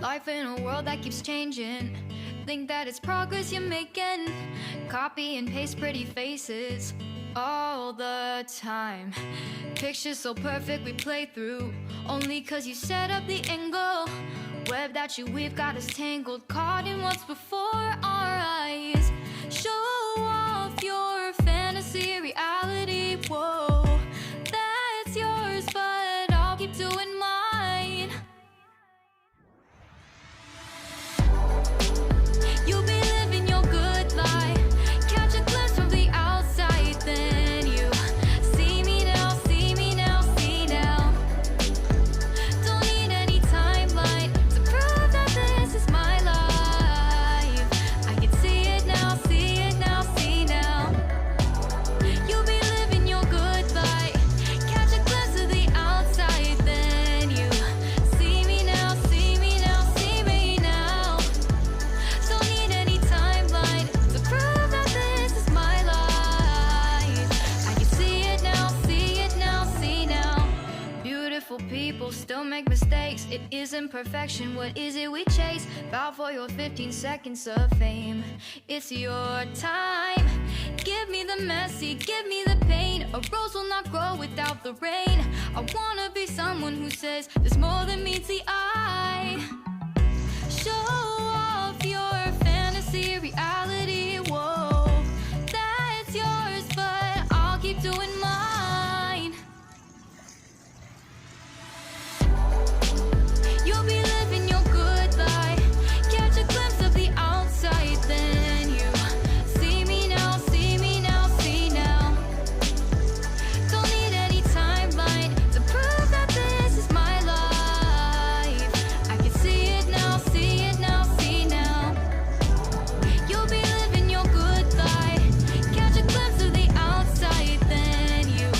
Life in a world that keeps changing. Think that it's progress you're making. Copy and paste pretty faces all the time. Pictures so perfect we play through, only cause you set up the angle. Web that you weave got us tangled, caught in what's before our eyes. Show off your fantasy reality, whoa, that's yours, but I'll keep doing mine. You'll be living your good life, catch a glimpse from the outside, then you see me now, see me now, see now. Don't need any timeline to prove that this is my life. I can see it now, see it now, see now. You'll be living your good life, catch a glimpse of the outside, then you see me now, see me now, see me now. Don't need any timeline to prove that this is my life. I can see it now, see it now, see now. Beautiful people still make mistakes. It isn't perfection, what is it we chase? Bow for your 15 seconds of fame. It's your time. Give me the messy, give me the pain. A rose will not grow without the rain. I wanna be someone who says there's more than meets the eye. Show off your fantasy reality, whoa, that's yours, but I'll keep doing mine. You'll be living your good life, catch a glimpse of the outside, then you see me now, see me now, see now. Don't need any timeline to prove that this is my life. I can see it now, see it now, see now. You'll be living your good life, catch a glimpse of the outside, then you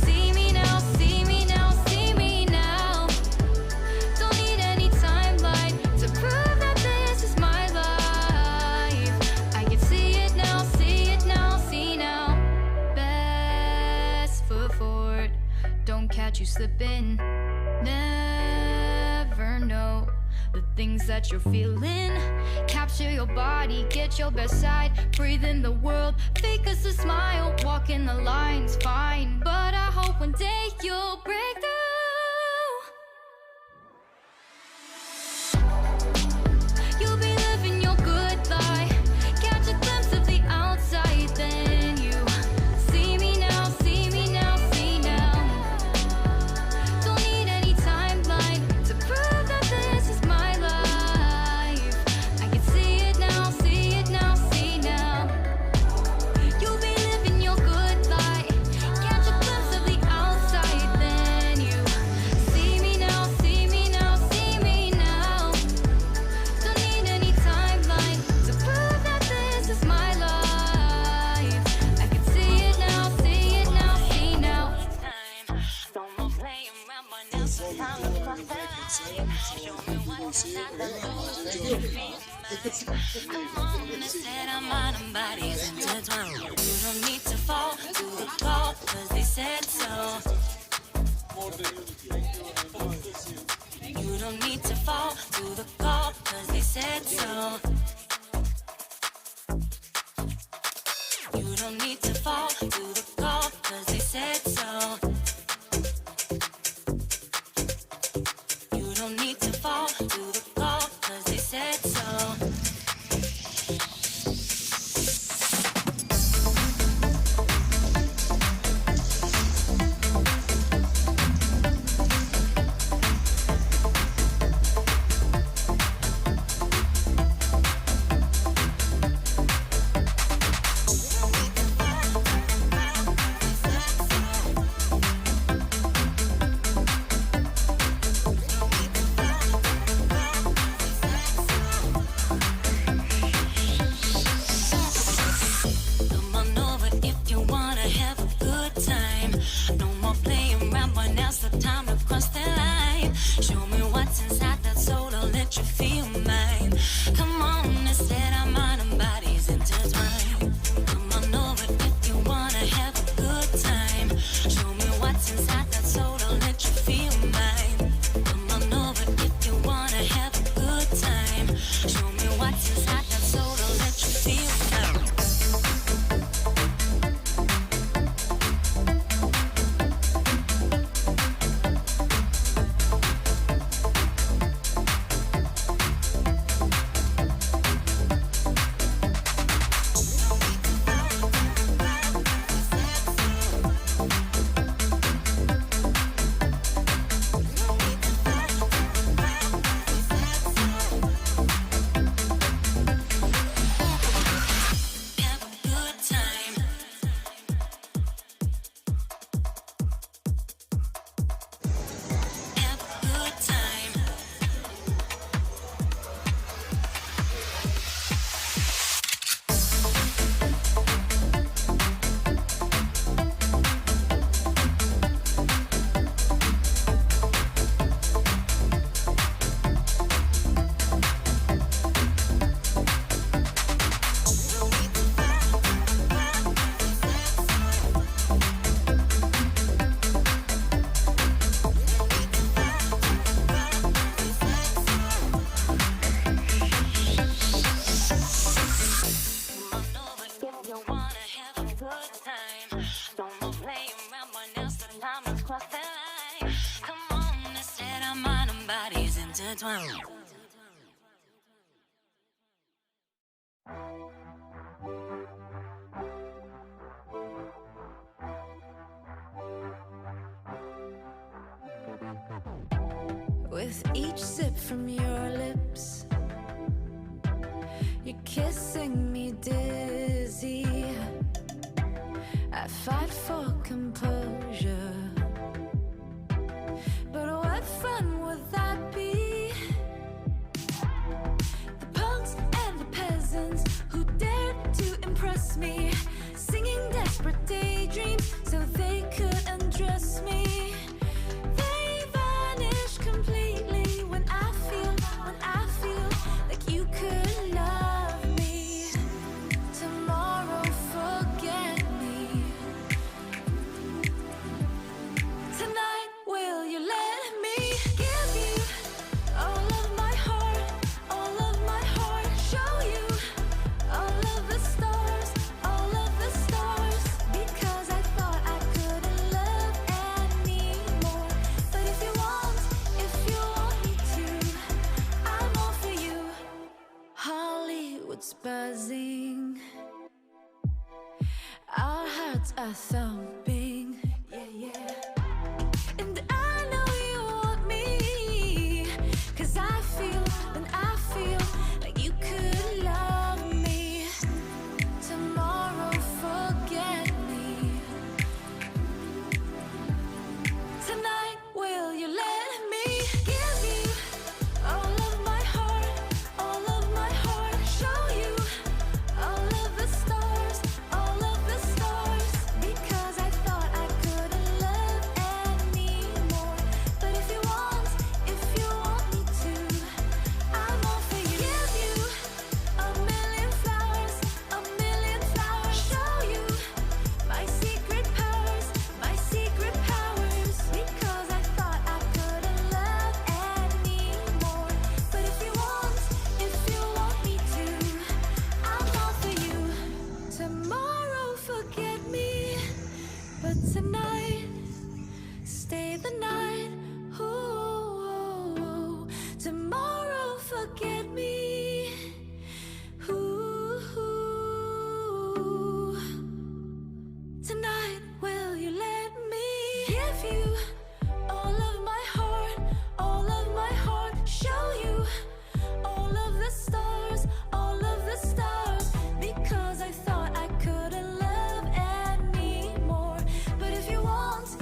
see me now, see me now, see me now. Don't need any timeline to prove that this is my life. I can see it now, see it now, see now. Best foot forward, don't catch you slipping. Never know the things that you're feeling. Capture your body, get your best side. Breathe in the world, fake us a smile. Walk in the lines, fine, but I hope one day you'll break through. You'll be living your good life, catch a glimpse of the outside, then you see me now, see me now, see now. Don't need any timeline to prove that this is my life. I can see it now, see it now, see now. You'll be living your good life, catch a glimpse of the outside, then you see me now, see me now, see me now. Don't need any timeline to prove that this is my life. I can see it now, see it now, see now. No more playing around, but now it's time to fly. Show me what come on, they said I'm out of bodies intertwined. You don't need to fall to the call, cause they said so. You don't need to fall to the call, cause they said so. You don't need to fall to the call, cause they said so. You don't need to fall to the call, cause they said so. intertwined. With each sip from your lips, you're kissing me dizzy. I fight for composure, but what fun would that be? The punks and the peasants who dared to impress me, singing desperate daydreams so they could undress me. They vanish completely when I feel like you could love me. Tomorrow, forget me. Tonight, will you let me give you all of my heart, all of my heart? Show you all of the stars, all of the stars. Because I thought I couldn't love anymore. But if you want me to, I'm all for you. Hollywood's buzzing, our hearts are thumping, yeah, yeah. And I know you want me, 'cause I feel like you could love me. Tomorrow, forget me. Tonight, will you let me give you all of my heart, all of my heart? Show you all of the stars, all of the stars. Because I thought I couldn't love anymore. But if you want me to, I'm all for you. Give you a million flowers, a million flowers. Show you my secret powers, my secret powers. Because I thought I couldn't love anymore. But if you want me to, I'm all for you. Tomorrow, forget me, but tonight, stay the night. Ooh, tomorrow, forget me. Ooh, tonight, will you let me give you all of my heart, all of my heart? Show you all of the stars, all of the stars. Because I thought I couldn't love anymore. But if you want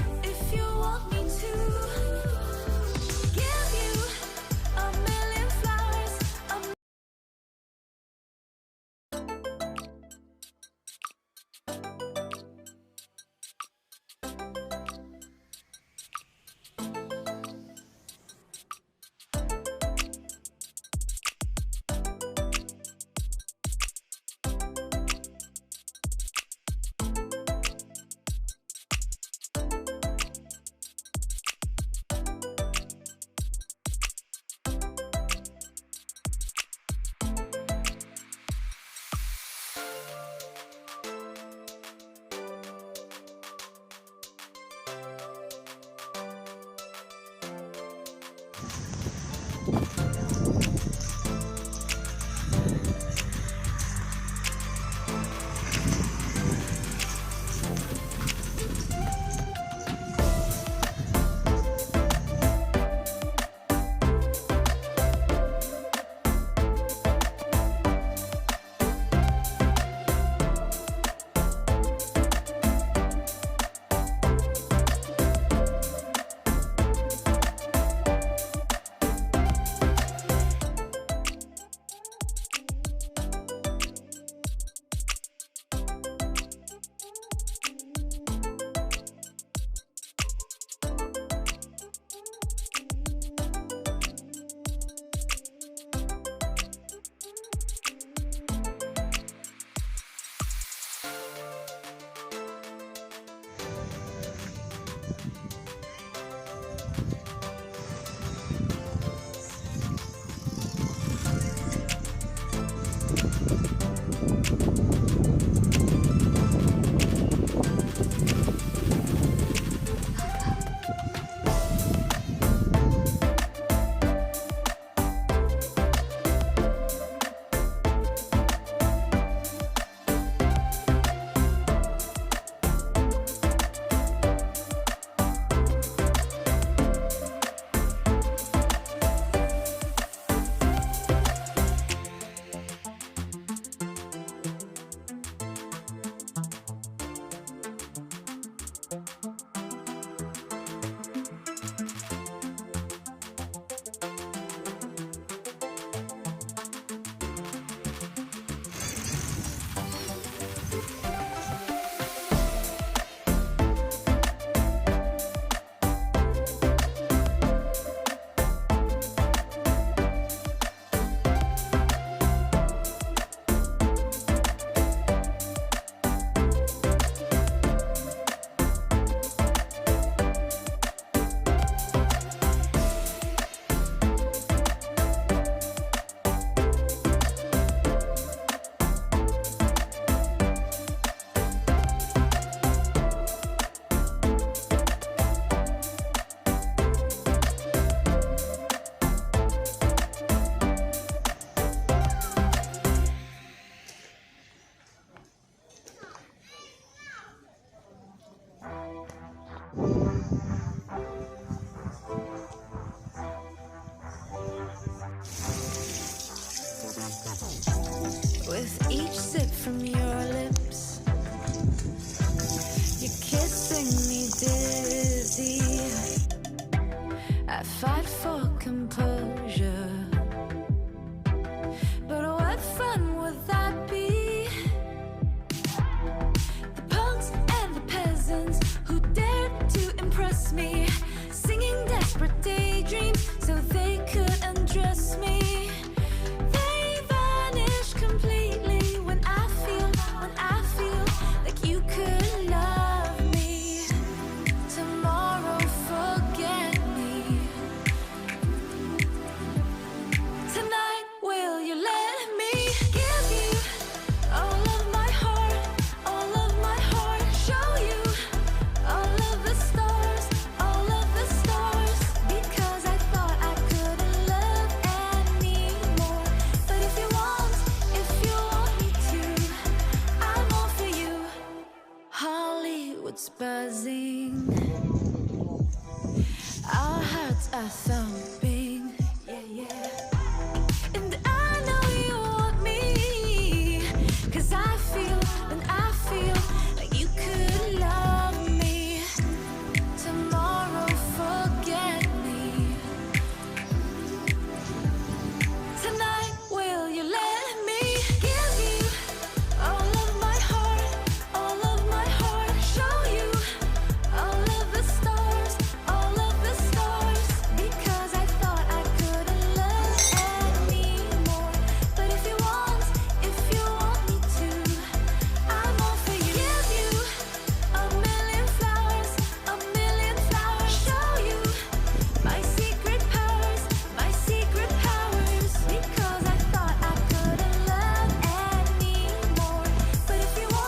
trust me, singing desperate daydreams so they could undress me. They vanish completely when I feel like you could love me. Tomorrow forget me. Tonight will you let me give you all of my heart, all of my heart, show you all of the stars, because I thought I couldn't love anymore. But if you want me to, I'm all for you. Hollywood's buzzing, our hearts are thumping.